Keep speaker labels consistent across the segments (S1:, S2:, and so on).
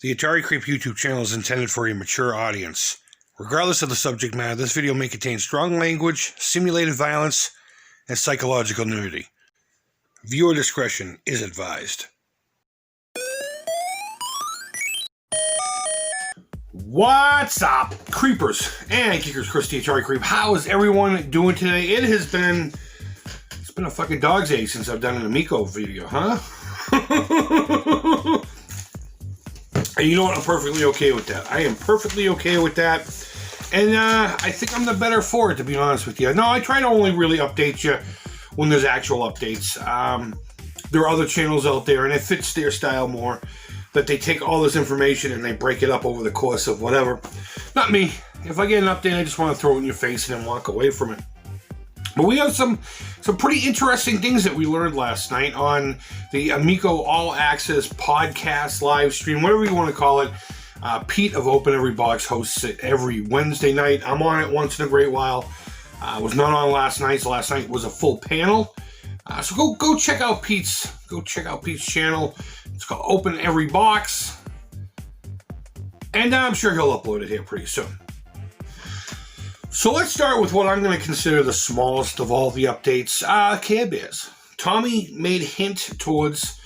S1: The Atari Creep YouTube channel is intended for a mature audience. Regardless of the subject matter, this video may contain strong language, simulated violence, and psychological nudity. Viewer discretion is advised. What's up, creepers and geekers? Chris, the Atari Creep. How is everyone doing today? It's been a fucking dog's day since I've done an Amico video, huh? And you know what? I'm perfectly okay with that. I am perfectly okay with that. And I think I'm the better for it, to be honest with you. No, I try to only really update you when there's actual updates. There are other channels out there, and it fits their style more, that they take all this information and they break it up over the course of whatever. Not me. If I get an update, I just want to throw it in your face and then walk away from it. But we have some pretty interesting things that we learned last night on the Amico All Access podcast live stream, whatever you want to call it. Pete of Open Every Box hosts it every Wednesday night. I'm on it once in a great while. I was not on last night, so last night was a full panel. So go check out Pete's channel. It's called Open Every Box, and I'm sure he'll upload it here pretty soon. So let's start with what I'm going to consider the smallest of all the updates, Care Bears. Tommy made a hint towards,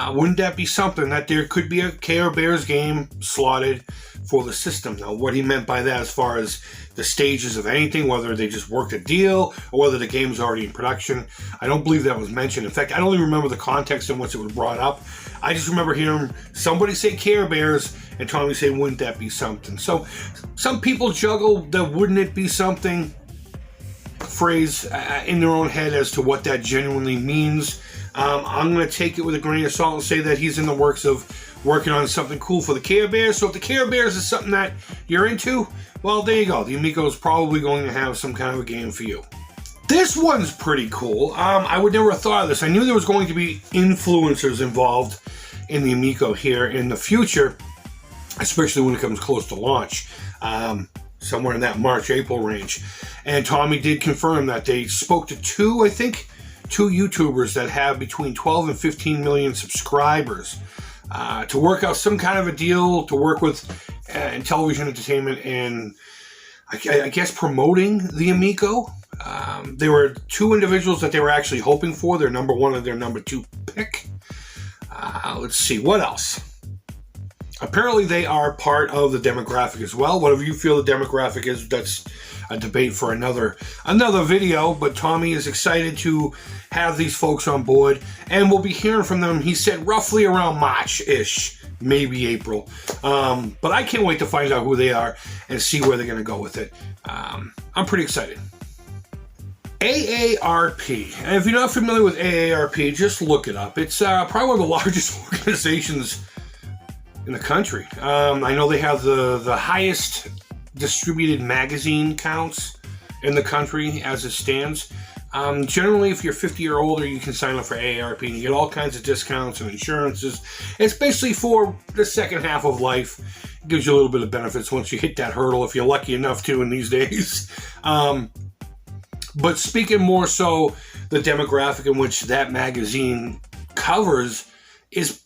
S1: wouldn't that be something, that there could be a Care Bears game slotted for the system. Now, what he meant by that as far as the stages of anything, whether they just worked a deal or whether the game's already in production, I don't believe that was mentioned. In fact, I don't even remember the context in which it was brought up. I just remember hearing somebody say Care Bears and Tommy say, wouldn't that be something? So some people juggle the wouldn't it be something phrase in their own head as to what that genuinely means. I'm going to take it with a grain of salt and say that he's in the works of working on something cool for the Care Bears. So if the Care Bears is something that you're into, well, there you go. The Amico is probably going to have some kind of a game for you. This one's pretty cool. I would never have thought of this. I knew there was going to be influencers involved in the Amico here in the future, especially when it comes close to launch, somewhere in that March-April range. And Tommy did confirm that they spoke to two YouTubers that have between 12 and 15 million subscribers to work out some kind of a deal to work with Intellivision Entertainment and I guess promoting the Amico. There were two individuals that they were actually hoping for, their number one and their number two pick. Let's see, what else? Apparently they are part of the demographic as well. Whatever you feel the demographic is, that's a debate for another video, but Tommy is excited to have these folks on board, and we'll be hearing from them, he said, roughly around March-ish, maybe April. But I can't wait to find out who they are and see where they're going to go with it. I'm pretty excited. AARP. And if you're not familiar with AARP, just look it up. It's probably one of the largest organizations in the country. I know they have the highest distributed magazine counts in the country as it stands. Generally, if you're 50 or older, you can sign up for AARP and you get all kinds of discounts and insurances. It's basically for the second half of life. It gives you a little bit of benefits once you hit that hurdle, if you're lucky enough to in these days. But speaking more so, the demographic in which that magazine covers is,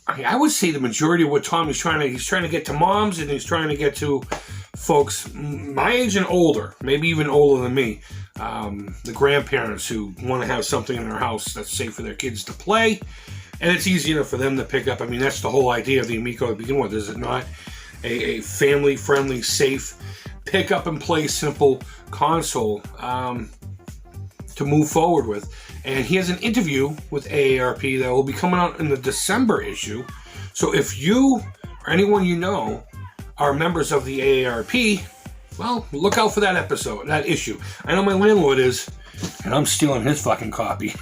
S1: I would say, the majority of what Tommy's he's trying to get to moms, and he's trying to get to folks my age and older, maybe even older than me, the grandparents who want to have something in their house that's safe for their kids to play, and it's easy enough for them to pick up. I mean, that's the whole idea of the Amico to begin with, is it not? A family-friendly, safe, pick-up-and-play, simple console to move forward with. And he has an interview with AARP that will be coming out in the December issue. So if you or anyone you know are members of the AARP, well, look out for that issue. I know my landlord is, and I'm stealing his fucking copy.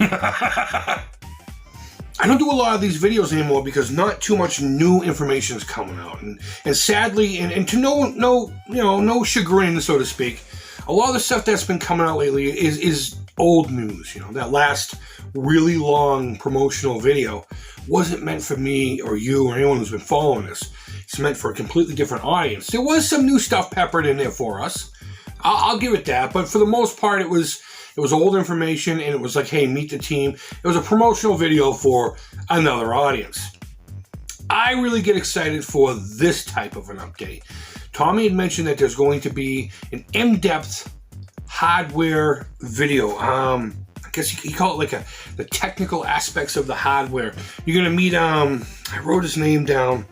S1: I don't do a lot of these videos anymore because not too much new information is coming out. And sadly, and to no chagrin, so to speak, a lot of the stuff that's been coming out lately is old news. That last really long promotional video wasn't meant for me or you or anyone who's been following this. It's meant for a completely different audience. There was some new stuff peppered in there for us. I'll give it that. But for the most part, it was old information, and it was like, hey, meet the team. It was a promotional video for another audience. I really get excited for this type of an update. Tommy had mentioned that there's going to be an in-depth hardware video. I guess he called it like the technical aspects of the hardware. You're going to meet, I wrote his name down.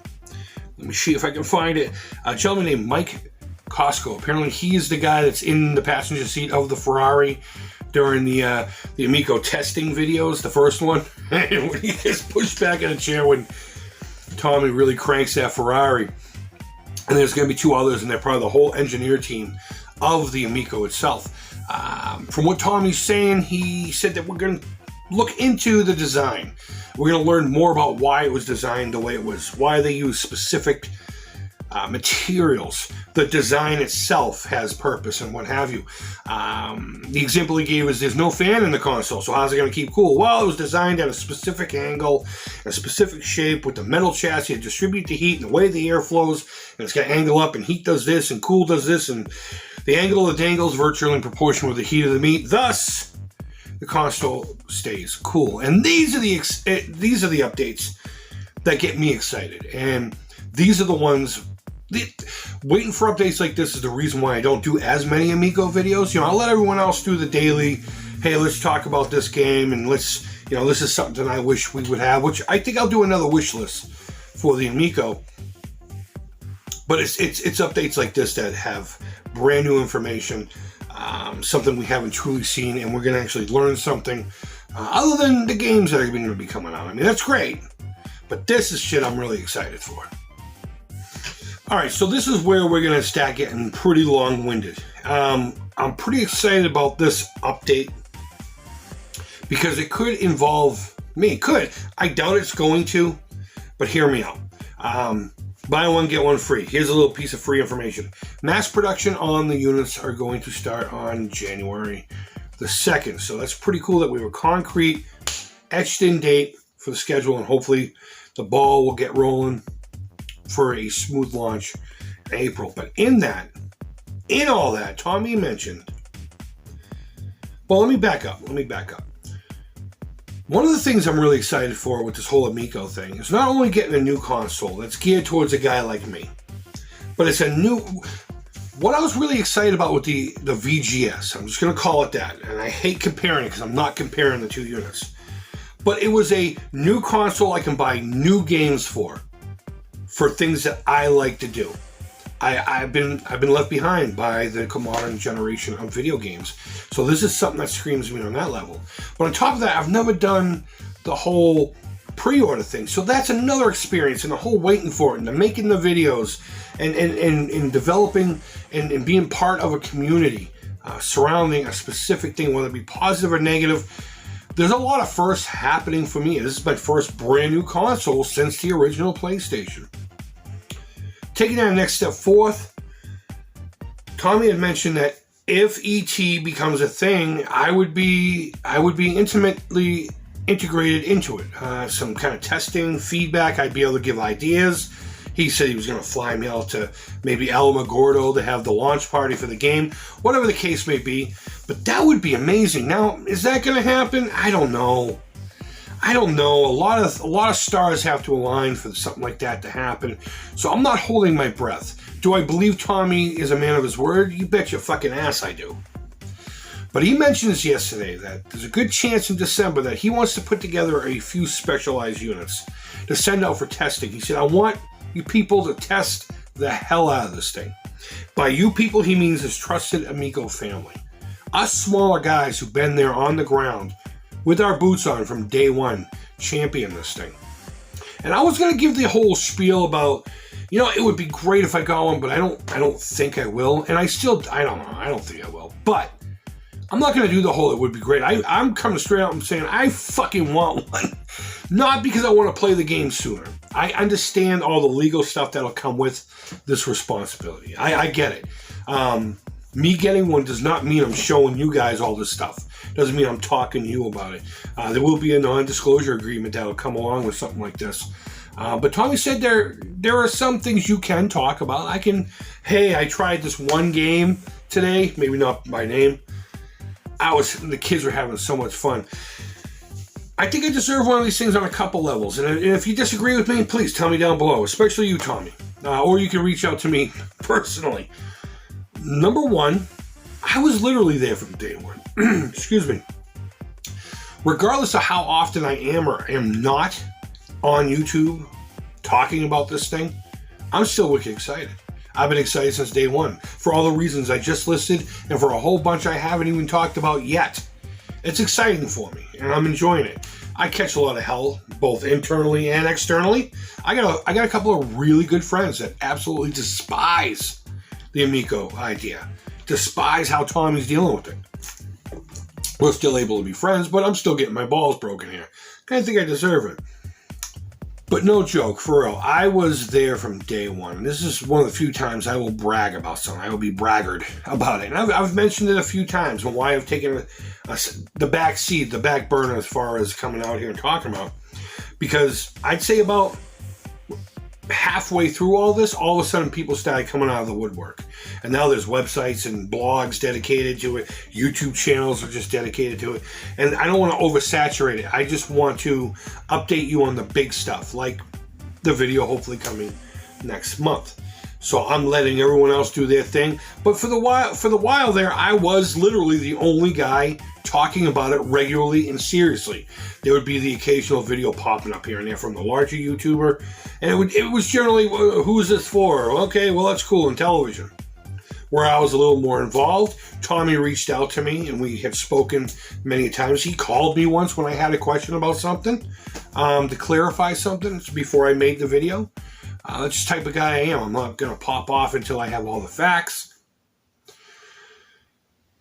S1: Let me see if I can find it. A gentleman named Mike Costco. Apparently he is the guy that's in the passenger seat of the Ferrari during the Amico testing videos, the first one. And when he gets pushed back in a chair when Tommy really cranks that Ferrari. And there's going to be 2 others, and they're part of the whole engineer team of the Amico itself. From what Tommy's saying, he said that we're going to look into the design. We're going to learn more about why it was designed the way it was, why they use specific materials. The design itself has purpose and what have you. The example he gave is there's no fan in the console, so how's it going to keep cool? Well, it was designed at a specific angle, a specific shape with the metal chassis to distribute the heat and the way the air flows, and it's got to angle up, and heat does this and cool does this, and the angle of the dangle is virtually in proportion with the heat of the meat. Thus, the console stays cool. And these are the updates that get me excited, and these are the ones. Waiting for updates like this is the reason why I don't do as many Amico videos. I'll let everyone else do the daily, hey, let's talk about this game, and let's, this is something I wish we would have, which I think I'll do another wish list for the Amico. But it's updates like this that have brand new information, something we haven't truly seen, and we're going to actually learn something other than the games that are going to be coming out. I mean, that's great, but this is shit I'm really excited for. All right, so this is where we're going to start getting pretty long-winded. I'm pretty excited about this update because it could involve me. It could. I doubt it's going to, but hear me out. Buy one, get one free. Here's a little piece of free information. Mass production on the units are going to start on January the 2nd. So that's pretty cool that we have a concrete, etched-in date for the schedule, and hopefully the ball will get rolling for a smooth launch in April. But in all that, Tommy mentioned, well, let me back up. One of the things I'm really excited for with this whole Amico thing is not only getting a new console that's geared towards a guy like me, but it's a new, what I was really excited about with the VGS, I'm just going to call it that, and I hate comparing it because I'm not comparing the 2 units, but it was a new console I can buy new games for things that I like to do. I've been left behind by the modern generation of video games. So this is something that screams me on that level. But on top of that, I've never done the whole pre-order thing. So that's another experience, and the whole waiting for it, and the making the videos, and developing and being part of a community surrounding a specific thing, whether it be positive or negative. There's a lot of firsts happening for me. This is my first brand new console since the original PlayStation. Taking that next step forth, Tommy had mentioned that if ET becomes a thing, I would be intimately integrated into it. Some kind of testing, feedback, I'd be able to give ideas. He said he was going to fly me out to maybe Alamogordo to have the launch party for the game, whatever the case may be. But that would be amazing. Now, is that going to happen? I don't know. A lot of stars have to align for something like that to happen. So I'm not holding my breath. Do I believe Tommy is a man of his word? You bet your fucking ass I do. But he mentions yesterday that there's a good chance in December that he wants to put together a few specialized units to send out for testing. He said, I want you people to test the hell out of this thing. By you people, he means his trusted Amico family. Us smaller guys who've been there on the ground with our boots on from day one, champion this thing. And I was going to give the whole spiel about, it would be great if I got one, but I don't think I will. And I don't know. I don't think I will. But I'm not going to do the whole it would be great. I'm coming straight out and saying I fucking want one. Not because I want to play the game sooner. I understand all the legal stuff that'll come with this responsibility. I get it. Me getting one does not mean I'm showing you guys all this stuff. Doesn't mean I'm talking to you about it. There will be a non-disclosure agreement that'll come along with something like this. But Tommy said there are some things you can talk about. I tried this one game today, maybe not by name. The kids were having so much fun. I think I deserve one of these things on a couple levels. And if you disagree with me, please tell me down below, especially you, Tommy. Or you can reach out to me personally. Number one, I was literally there from day one. Excuse me. Regardless of how often I am or am not on YouTube talking about this thing, I'm still wicked excited. I've been excited since day one for all the reasons I just listed and for a whole bunch I haven't even talked about yet. It's exciting for me and I'm enjoying it. I catch a lot of hell, both internally and externally. I got a couple of really good friends that absolutely despise the Amico idea. Despise how Tommy's dealing with it. We're still able to be friends, but I'm still getting my balls broken here. I think I deserve it. But no joke, for real, I was there from day one. This is one of the few times I will brag about something. I will be braggart about it. And I've mentioned it a few times and why I've taken the back seat, the back burner as far as coming out here and talking about. Because I'd say about halfway through all this, all of a sudden people started coming out of the woodwork. And now there's websites and blogs dedicated to it. YouTube channels are just dedicated to it. And I don't want to oversaturate it. I just want to update you on the big stuff, like the video hopefully coming next month. So I'm letting everyone else do their thing. But for the while there, I was literally the only guy talking about it regularly and seriously. There would be the occasional video popping up here and there from the larger YouTuber. And it was generally, who's this for? Okay, well, that's cool, Intellivision. Where I was a little more involved, Tommy reached out to me and we have spoken many times. He called me once when I had a question about something to clarify something before I made the video. That's just the type of guy I am. I'm not going to pop off until I have all the facts.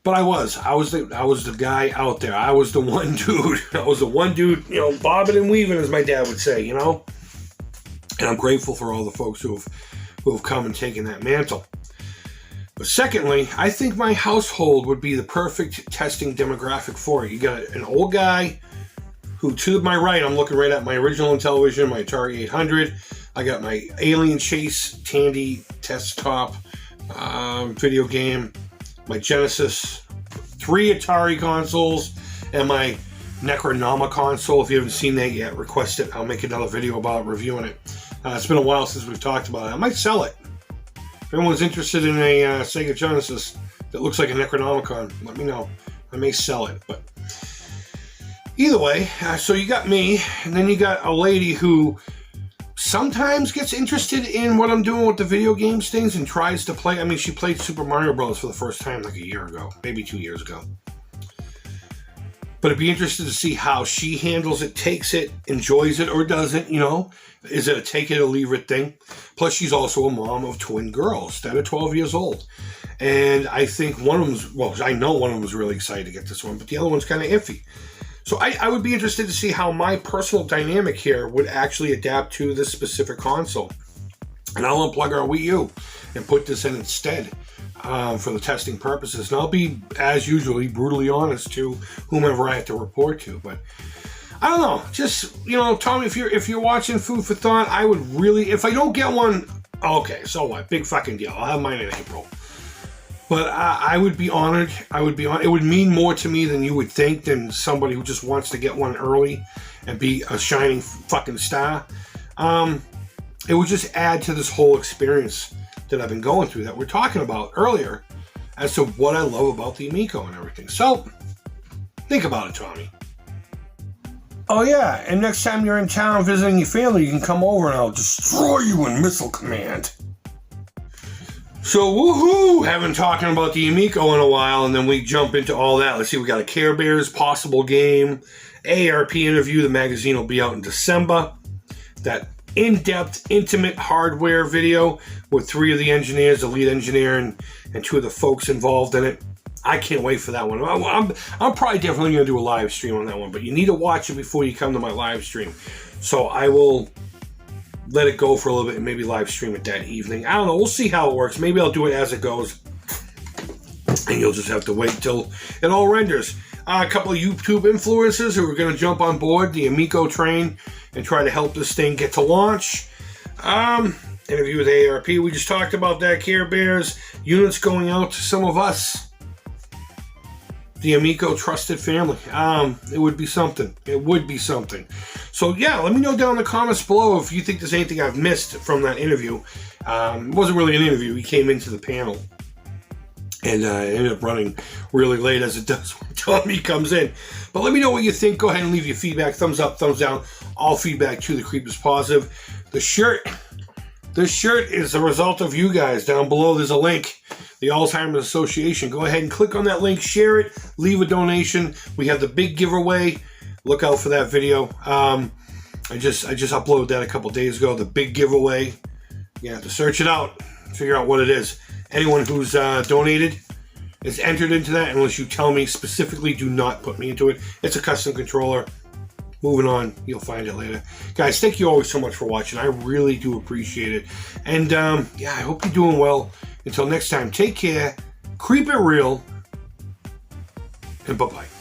S1: But I was the guy out there. I was the one dude. I was the one dude, bobbing and weaving, as my dad would say, And I'm grateful for all the folks who have come and taken that mantle. But secondly, I think my household would be the perfect testing demographic for it. You got an old guy who, to my right, I'm looking right at my original Intellivision, my Atari 800. I got my Alien Chase Tandy desktop video game, my Genesis, 3 Atari consoles, and my Necronoma console. If you haven't seen that yet, request it. I'll make another video about reviewing it. It's been a while since we've talked about it. I might sell it. If anyone's interested in a Sega Genesis that looks like a Necronomicon, let me know. I may sell it. But either way, so you got me, and then you got a lady who sometimes gets interested in what I'm doing with the video games things and tries to play. I mean, she played Super Mario Bros. For the first time like a year ago, maybe 2 years ago. But it'd be interesting to see how she handles it, takes it, enjoys it, or doesn't, Is it a take it or leave it thing? Plus, she's also a mom of twin girls that are 12 years old. And I think I know one of them was really excited to get this one, but the other one's kind of iffy. So I would be interested to see how my personal dynamic here would actually adapt to this specific console. And I'll unplug our Wii U and put this in instead for the testing purposes. And I'll be, as usually, brutally honest to whomever I have to report to. But I don't know. Just, Tommy, if you're watching Food for Thought, I would really, if I don't get one, okay, so what? Big fucking deal. I'll have mine in April. But I would be honored. It would mean more to me than you would think, than somebody who just wants to get one early and be a shining fucking star. It would just add to this whole experience that I've been going through that we're talking about earlier as to what I love about the Amico and everything. So, think about it, Tommy. Oh yeah, and next time you're in town visiting your family, you can come over and I'll destroy you in Missile Command. So, woohoo! Haven't talking about the Amico in a while, and then we jump into all that. Let's see, we got a Care Bears possible game, AARP interview. The magazine will be out in December. That in-depth, intimate hardware video with 3 of the engineers, the lead engineer and 2 of the folks involved in it. I can't wait for that one. I'm probably definitely going to do a live stream on that one, but you need to watch it before you come to my live stream. So I will let it go for a little bit and maybe live stream it that evening. I don't know. We'll see how it works. Maybe I'll do it as it goes. And you'll just have to wait till it all renders. A couple of YouTube influencers who are going to jump on board the Amico train and try to help this thing get to launch. Interview with AARP. We just talked about that. Care Bears. Units going out to some of us. the Amico trusted family. It would be something. It would be something. So yeah, let me know down in the comments below if you think there's anything I've missed from that interview. It wasn't really an interview. He came into the panel and ended up running really late, as it does when Tommy comes in. But let me know what you think. Go ahead and leave your feedback. Thumbs up, thumbs down. All feedback to the Creep is positive. This shirt is a result of you guys. Down below, there's a link. The Alzheimer's Association. Go ahead and click on that link, share it, leave a donation. We have the big giveaway. Look out for that video. I just uploaded that a couple days ago. The big giveaway. You have to search it out, figure out what it is. Anyone who's donated is entered into that, unless you tell me specifically. Do not put me into it. It's a custom controller. Moving on, you'll find it later. Guys, thank you always so much for watching. I really do appreciate it. And yeah, I hope you're doing well. Until next time, take care, creep it real, and bye-bye.